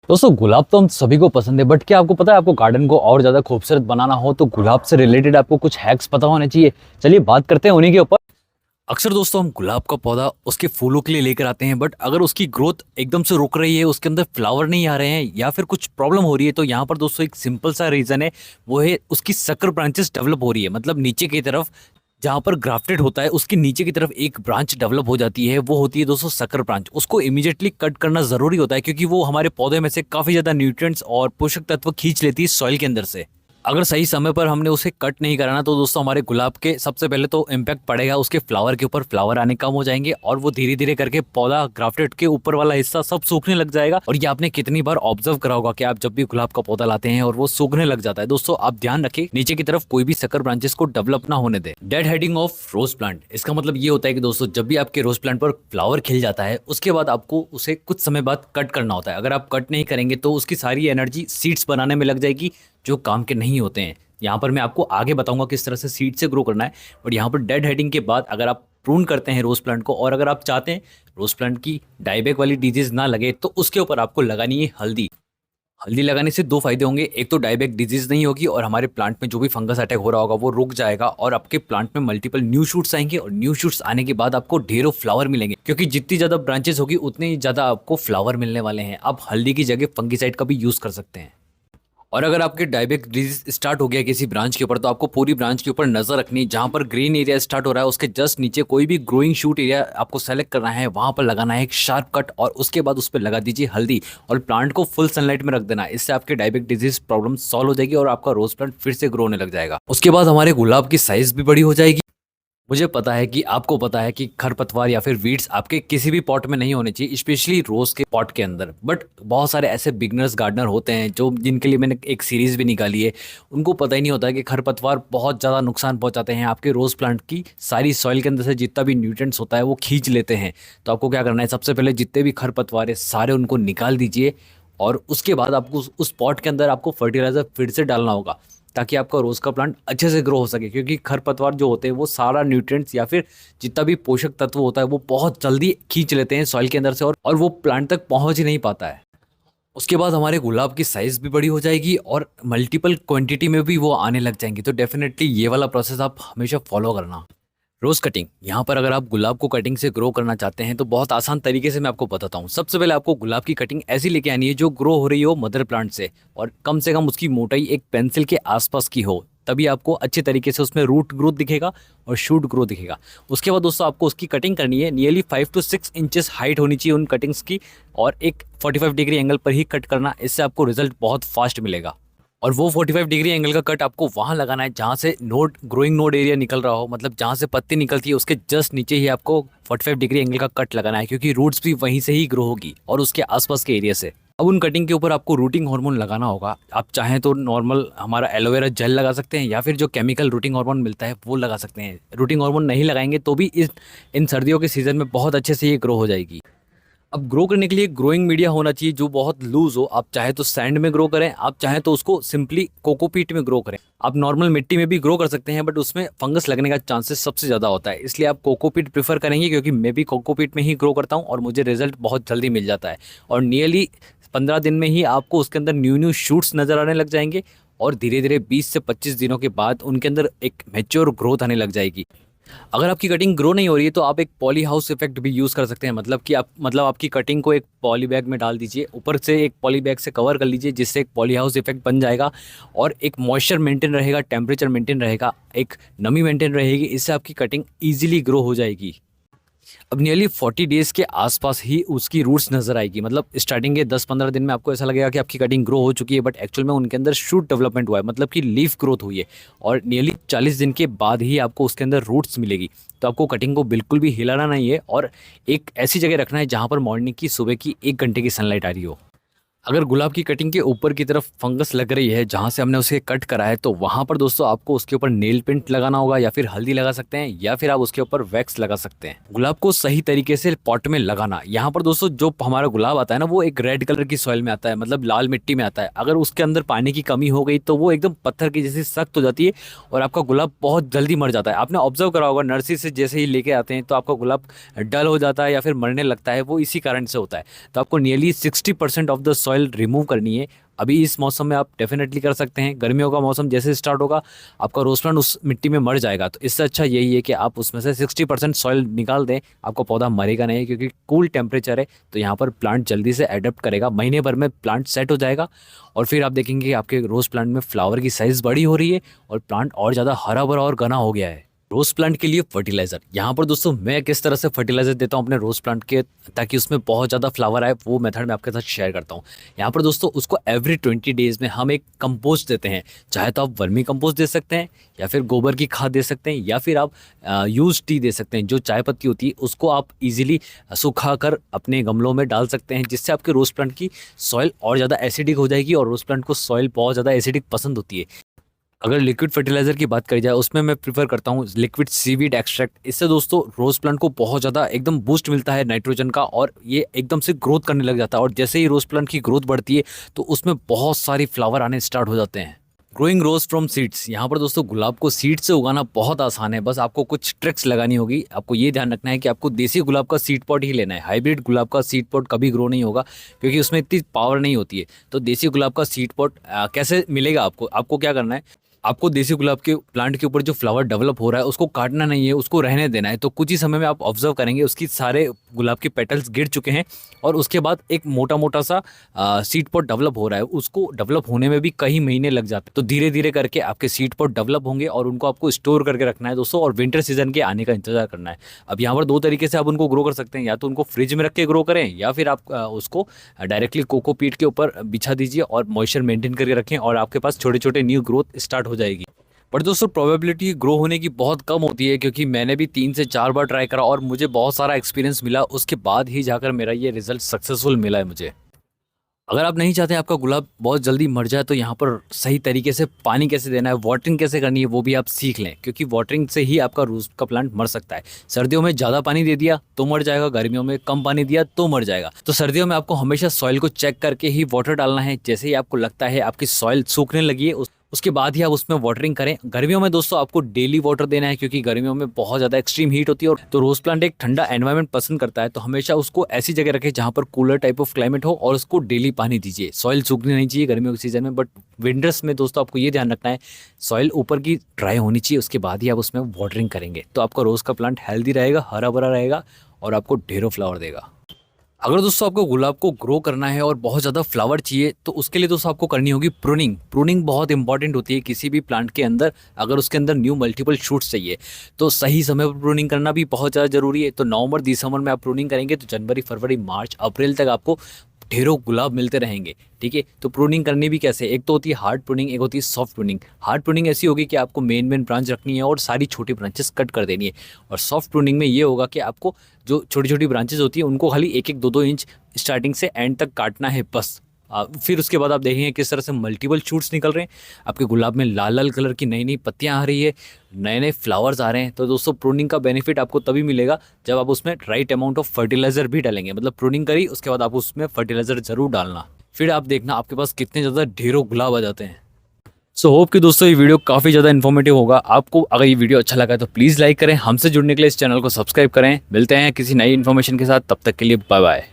दोस्तों गुलाब तो हम सभी को पसंद है, बट क्या आपको पता है आपको गार्डन को और ज्यादा खूबसूरत बनाना हो तो गुलाब से रिलेटेड आपको कुछ हैक्स पता होने चाहिए। चलिए बात करते हैं उन्हीं के ऊपर। अक्सर दोस्तों हम गुलाब का पौधा उसके फूलों के लिए लेकर आते हैं, बट अगर उसकी ग्रोथ एकदम से रुक रही है, उसके अंदर फ्लावर नहीं आ रहे हैं या फिर कुछ प्रॉब्लम हो रही है, तो यहाँ पर दोस्तों एक सिंपल सा रीजन है। वो है उसकी सक्र ब्रांचेस डेवलप हो रही है, मतलब नीचे की तरफ जहाँ पर ग्राफ्टेड होता है उसके नीचे की तरफ एक ब्रांच डेवलप हो जाती है, वो होती है दोस्तों सकर ब्रांच। उसको इमीडिएटली कट करना जरूरी होता है क्योंकि वो हमारे पौधे में से काफी ज्यादा न्यूट्रिएंट्स और पोषक तत्व खींच लेती है सॉइल के अंदर से। अगर सही समय पर हमने उसे कट नहीं कराना तो दोस्तों हमारे गुलाब के सबसे पहले तो इम्पैक्ट पड़ेगा उसके फ्लावर के ऊपर। फ्लावर आने कम हो जाएंगे और वो धीरे धीरे करके पौधा ग्राफ्टेड के ऊपर वाला हिस्सा सब सूखने लग जाएगा। और ये आपने कितनी बार ऑब्जर्व करा होगा कि आप जब भी गुलाब का पौधा लाते हैं और वो सूखने लग जाता है, दोस्तों आप ध्यान रखें नीचे की तरफ कोई भी सकर ब्रांचेस को डेवलप ना होने दे। Deadheading of rose plant, इसका मतलब ये होता है कि दोस्तों जब भी आपके रोज प्लांट पर फ्लावर खिल जाता है उसके बाद आपको उसे कुछ समय बाद कट करना होता है। अगर आप कट नहीं करेंगे तो उसकी सारी एनर्जी सीड्स बनाने में लग जाएगी जो काम के नहीं होते हैं। यहाँ पर मैं आपको आगे बताऊंगा किस तरह से सीड से ग्रो करना है। बट यहाँ पर डेड हेडिंग के बाद अगर आप प्रून करते हैं रोज प्लांट को और अगर आप चाहते हैं रोज प्लांट की डाईबैक वाली डिजीज ना लगे तो उसके ऊपर आपको लगानी है हल्दी। हल्दी लगाने से दो फायदे होंगे, एक तो डाईबैक डिजीज नहीं होगी और हमारे प्लांट में जो भी फंगस अटैक हो रहा होगा वो रुक जाएगा और आपके प्लांट में मल्टीपल न्यू शूट्स आएंगे और न्यू शूट्स आने के बाद आपको ढेरों फ्लावर मिलेंगे क्योंकि जितनी ज्यादा ब्रांचेस होगी उतने ही ज्यादा आपको फ्लावर मिलने वाले हैं। आप हल्दी की जगह फंगीसाइड का भी यूज कर सकते हैं। और अगर आपके डायबेक डिजीज स्टार्ट हो गया किसी ब्रांच के ऊपर तो आपको पूरी ब्रांच के ऊपर नजर रखनी है। जहां पर ग्रीन एरिया स्टार्ट हो रहा है उसके जस्ट नीचे कोई भी ग्रोइंग शूट एरिया आपको सेलेक्ट करना है, वहां पर लगाना है एक शार्प कट और उसके बाद उस पर लगा दीजिए हल्दी और प्लांट को फुल सनलाइट में रख देना। इससे आपके डायबेक डिजीज प्रॉब्लम सॉल्व हो जाएगी और आपका रोज प्लांट फिर से ग्रो होने लग जाएगा। उसके बाद हमारे गुलाब की साइज भी बड़ी हो जाएगी। मुझे पता है कि आपको पता है कि खरपतवार या फिर वीड्स आपके किसी भी पॉट में नहीं होने चाहिए, स्पेशली रोज के पॉट के अंदर। बट बहुत सारे ऐसे बिगनर्स गार्डनर होते हैं जो जिनके लिए मैंने एक सीरीज भी निकाली है, उनको पता ही नहीं होता है कि खरपतवार बहुत ज़्यादा नुकसान पहुंचाते हैं आपके रोज प्लांट की सारी सॉइल के अंदर से जितना भी न्यूट्रिएंट्स होता है वो खींच लेते हैं। तो आपको क्या करना है, सबसे पहले जितने भी खरपतवार है सारे उनको निकाल दीजिए और उसके बाद आपको उस पॉट के अंदर आपको फर्टिलाइजर फिर से डालना होगा ताकि आपका रोज का प्लांट अच्छे से ग्रो हो सके। क्योंकि खरपतवार जो होते हैं वो सारा न्यूट्रिएंट्स या फिर जितना भी पोषक तत्व होता है वो बहुत जल्दी खींच लेते हैं सॉइल के अंदर से और वो प्लांट तक पहुंच ही नहीं पाता है। उसके बाद हमारे गुलाब की साइज भी बड़ी हो जाएगी और मल्टीपल क्वांटिटी में भी वो आने लग जाएंगी। तो डेफिनेटली ये वाला प्रोसेस आप हमेशा फॉलो करना। रोज कटिंग, यहाँ पर अगर आप गुलाब को कटिंग से ग्रो करना चाहते हैं तो बहुत आसान तरीके से मैं आपको बताता हूँ। सबसे पहले आपको गुलाब की कटिंग ऐसी लेके आनी है जो ग्रो हो रही हो मदर प्लांट से कम उसकी मोटाई एक पेंसिल के आसपास की हो, तभी आपको अच्छे तरीके से उसमें रूट ग्रोथ दिखेगा और शूट ग्रोथ दिखेगा। उसके बाद दोस्तों आपको उसकी कटिंग करनी है, नियरली 5 to 6 इंचेस हाइट होनी चाहिए उन कटिंग्स की और एक 45 डिग्री एंगल पर ही कट करना। इससे आपको रिजल्ट बहुत फास्ट मिलेगा। और वो 45 डिग्री एंगल का कट आपको वहां लगाना है जहां से नोड ग्रोइंग नोड एरिया निकल रहा हो, मतलब जहां से पत्ती निकलती है उसके जस्ट नीचे ही आपको 45 डिग्री एंगल का कट लगाना है क्योंकि रूट्स भी वहीं से ही ग्रो होगी और उसके आसपास के एरिया से। अब उन कटिंग के ऊपर आपको रूटिंग हार्मोन लगाना होगा। आप चाहें तो नॉर्मल हमारा एलोवेरा जेल लगा सकते हैं या फिर जो केमिकल रूटिंग हार्मोन मिलता है वो लगा सकते हैं। रूटिंग हार्मोन नहीं लगाएंगे तो भी इन सर्दियों के सीजन में बहुत अच्छे से ये ग्रो हो जाएगी। अब ग्रो करने के लिए ग्रोइंग मीडिया होना चाहिए जो बहुत लूज हो। आप चाहे तो सैंड में ग्रो करें, आप चाहे तो उसको सिंपली कोकोपीट में ग्रो करें। आप नॉर्मल मिट्टी में भी ग्रो कर सकते हैं बट उसमें फंगस लगने का चांसेस सबसे ज़्यादा होता है, इसलिए आप कोकोपीट प्रीफर करेंगे क्योंकि मैं भी कोकोपीट में ही ग्रो करता हूँ और मुझे रिजल्ट बहुत जल्दी मिल जाता है। और नियरली 15 दिन में ही आपको उसके अंदर न्यू न्यू शूट्स नज़र आने लग जाएंगे और धीरे धीरे 20 से 25 दिनों के बाद उनके अंदर एक मैच्योर ग्रोथ आने लग जाएगी। अगर आपकी कटिंग ग्रो नहीं हो रही है तो आप एक पॉली हाउस इफेक्ट भी यूज़ कर सकते हैं। मतलब कि आपकी कटिंग को एक पॉली बैग में डाल दीजिए, ऊपर से एक पॉली बैग से कवर कर लीजिए जिससे एक पॉली हाउस इफेक्ट बन जाएगा और एक मॉइस्चर मेंटेन रहेगा, टेम्परेचर मेंटेन रहेगा, एक नमी मेंटेन रहेगी। इससे आपकी कटिंग ईजिली ग्रो हो जाएगी। अब नियरली 40 डेज के आसपास ही उसकी रूट्स नजर आएगी। मतलब स्टार्टिंग के 10-15 दिन में आपको ऐसा लगेगा कि आपकी कटिंग ग्रो हो चुकी है बट एक्चुअल में उनके अंदर शूट डेवलपमेंट हुआ है, मतलब कि लीफ ग्रोथ हुई है। और नियरली 40 दिन के बाद ही आपको उसके अंदर रूट्स मिलेगी। तो आपको कटिंग को बिल्कुल भी हिलाना नहीं है और एक ऐसी जगह रखना है जहाँ पर मॉर्निंग की सुबह की 1 घंटे की सनलाइट आ रही हो। अगर गुलाब की कटिंग के ऊपर की तरफ फंगस लग रही है जहां से हमने उसे कट करा है तो वहां पर दोस्तों आपको उसके ऊपर नेल पेंट लगाना होगा या फिर हल्दी लगा सकते हैं या फिर आप उसके ऊपर वैक्स लगा सकते हैं। गुलाब को सही तरीके से पॉट में लगाना, यहाँ पर दोस्तों जो हमारा गुलाब आता है ना वो एक रेड कलर की सॉइल में आता है, मतलब लाल मिट्टी में आता है। अगर उसके अंदर पानी की कमी हो गई तो वो एकदम पत्थर की जैसी सख्त हो जाती है और आपका गुलाब बहुत जल्दी मर जाता है। आपने ऑब्जर्व करा होगा नर्सरी से जैसे ही लेके आते हैं तो आपका गुलाब डल हो जाता है या फिर मरने लगता है, वो इसी कारण से होता है। तो आपको nearly 60% of the soil remove करनी है अभी इस मौसम में आप डेफिनेटली कर सकते हैं। गर्मियों का मौसम जैसे स्टार्ट होगा आपका रोज प्लांट उस मिट्टी में मर जाएगा, तो इससे अच्छा यही है कि आप उसमें से 60% सॉइल निकाल दें, आपका पौधा मरेगा नहीं क्योंकि कूल टेम्परेचर है। तो यहाँ पर प्लांट जल्दी से अडेप्ट करेगा, महीने भर में प्लांट सेट हो जाएगा और फिर आप देखेंगे कि आपके रोज प्लांट में फ्लावर की साइज़ बड़ी हो रही है और प्लांट और ज़्यादा हरा भरा और घना हो गया है। रोज प्लांट के लिए फर्टिलाइजर, यहाँ पर दोस्तों मैं किस तरह से फर्टिलाइजर देता हूँ अपने रोज प्लांट के ताकि उसमें बहुत ज़्यादा फ्लावर आए, वो मेथड मैं आपके साथ शेयर करता हूँ। यहाँ पर दोस्तों उसको एवरी 20 डेज में हम एक कंपोस्ट देते हैं, चाहे तो आप वर्मी कंपोस्ट दे सकते हैं या फिर गोबर की खाद दे सकते हैं या फिर आप यूज टी दे सकते हैं। जो चाय पत्ती होती है उसको आप इजीली सुखा कर अपने गमलों में डाल सकते हैं, जिससे आपके रोज प्लांट की सॉइल और ज़्यादा एसिडिक हो जाएगी और रोज प्लांट को सॉइल बहुत ज़्यादा एसिडिक पसंद होती है। अगर लिक्विड फर्टिलाइजर की बात करी जाए उसमें मैं प्रीफर करता हूँ लिक्विड सीवीड एक्सट्रैक्ट। इससे दोस्तों रोज प्लांट को बहुत ज़्यादा एकदम बूस्ट मिलता है नाइट्रोजन का और ये एकदम से ग्रोथ करने लग जाता है और जैसे ही रोज प्लांट की ग्रोथ बढ़ती है तो उसमें बहुत सारी फ्लावर आने स्टार्ट हो जाते हैं। ग्रोइंग रोज फ्रॉम सीड्स, यहाँ पर दोस्तों गुलाब को सीड से उगाना बहुत आसान है, बस आपको कुछ ट्रिक्स लगानी होगी। आपको ये ध्यान रखना है कि आपको देसी गुलाब का सीड पॉट ही लेना है, हाइब्रिड गुलाब का सीड पॉट कभी ग्रो नहीं होगा क्योंकि उसमें इतनी पावर नहीं होती है। तो देसी गुलाब का सीड पॉट कैसे मिलेगा आपको क्या करना है, आपको देसी गुलाब के प्लांट के ऊपर जो फ्लावर डेवलप हो रहा है उसको काटना नहीं है, उसको रहने देना है। तो कुछ ही समय में आप ऑब्जर्व करेंगे उसकी सारे गुलाब के पेटल्स गिर चुके हैं और उसके बाद एक मोटा मोटा सा सीड पॉट डेवलप हो रहा है। उसको डेवलप होने में भी कई महीने लग जाते हैं। तो धीरे धीरे करके आपके सीड पॉट डेवलप होंगे और उनको आपको स्टोर करके रखना है दोस्तों और विंटर सीजन के आने का इंतजार करना है। अब यहाँ पर दो तरीके से आप उनको ग्रो कर सकते हैं, या तो उनको फ्रिज में रख के ग्रो करें या फिर आप उसको डायरेक्टली कोकोपीट के ऊपर बिछा दीजिए और मॉइस्चर मेंटेन करके रखें और आपके पास छोटे छोटे न्यू ग्रोथ स्टार्ट हो जाएगी। बट दोस्तों प्रोबेबिलिटी ग्रो होने की बहुत कम होती है क्योंकि मैंने भी 3 से 4 बार ट्राई करा और मुझे बहुत सारा एक्सपीरियंस मिला, उसके बाद ही जाकर मेरा ये रिजल्ट सक्सेसफुल मिला है मुझे। अगर आप नहीं चाहते आपका गुलाब बहुत जल्दी मर जाए तो यहाँ पर सही तरीके से पानी कैसे देना है, वाटरिंग कैसे करनी है वो भी आप सीख लें क्योंकि वाटरिंग से ही आपका रोज का प्लांट मर सकता है। सर्दियों में ज़्यादा पानी दे दिया तो मर जाएगा, गर्मियों में कम पानी दिया तो मर जाएगा। तो सर्दियों में आपको हमेशा सॉइल को चेक करके ही वाटर डालना है। जैसे ही आपको लगता है आपकी सॉइल सूखने लगी है उसके बाद ही आप उसमें वाटरिंग करें। गर्मियों में दोस्तों आपको डेली वाटर देना है क्योंकि गर्मियों में बहुत ज़्यादा एक्सट्रीम हीट होती है और तो रोज प्लांट एक ठंडा एनवायरनमेंट पसंद करता है। तो हमेशा उसको ऐसी जगह रखें जहाँ पर कूलर टाइप ऑफ क्लाइमेट हो और उसको डेली पानी दीजिए। सॉइल सूखनी नहीं चाहिए गर्मियों के सीजन में, बट विंटर्स में दोस्तों आपको ये ध्यान रखना है सॉइल ऊपर की ड्राई होनी चाहिए, उसके बाद ही आप उसमें वाटरिंग करेंगे तो आपका रोज़ का प्लांट हेल्दी रहेगा, हरा भरा रहेगा और आपको ढेरों फ्लावर देगा। अगर दोस्तों आपको गुलाब को ग्रो करना है और बहुत ज़्यादा फ्लावर चाहिए तो उसके लिए दोस्तों आपको करनी होगी प्रूनिंग। प्रूनिंग बहुत इंपॉर्टेंट होती है किसी भी प्लांट के अंदर। अगर उसके अंदर न्यू मल्टीपल शूट्स चाहिए तो सही समय पर प्रूनिंग करना भी बहुत ज़्यादा ज़रूरी है। तो नवंबर दिसंबर में आप प्रूनिंग करेंगे तो जनवरी फरवरी मार्च अप्रैल तक आपको ढेरों गुलाब मिलते रहेंगे। ठीक है, तो प्रूनिंग करनी भी कैसे, एक तो होती है हार्ड प्रूनिंग, एक होती है सॉफ्ट प्रूनिंग। हार्ड प्रूनिंग ऐसी होगी कि आपको मेन ब्रांच रखनी है और सारी छोटी ब्रांचेस कट कर देनी है, और सॉफ्ट प्रूनिंग में ये होगा कि आपको जो छोटी छोटी ब्रांचेस होती है उनको खाली 1-1 2-2 इंच स्टार्टिंग से एंड तक काटना है बस। फिर उसके बाद आप देखेंगे किस तरह से मल्टीपल शूट्स निकल रहे हैं, आपके गुलाब में लाल लाल कलर की नई नई पत्तियां आ रही है, नए नए फ्लावर्स आ रहे हैं। तो दोस्तों प्रूनिंग का बेनिफिट आपको तभी मिलेगा जब आप उसमें राइट अमाउंट ऑफ फर्टिलाइजर भी डालेंगे। मतलब प्रूनिंग करी उसके बाद आप उसमें फर्टिलाइजर जरूर डालना, फिर आप देखना आपके पास कितने ज़्यादा ढेरों गुलाब आ जाते हैं। सो होप कि दोस्तों ये वीडियो काफ़ी ज़्यादा इन्फॉर्मेटिव होगा आपको। अगर ये वीडियो अच्छा लगा तो प्लीज़ लाइक करें, हमसे जुड़ने के लिए इस चैनल को सब्सक्राइब करें। मिलते हैं किसी नई इन्फॉर्मेशन के साथ, तब तक के लिए बाय बाय।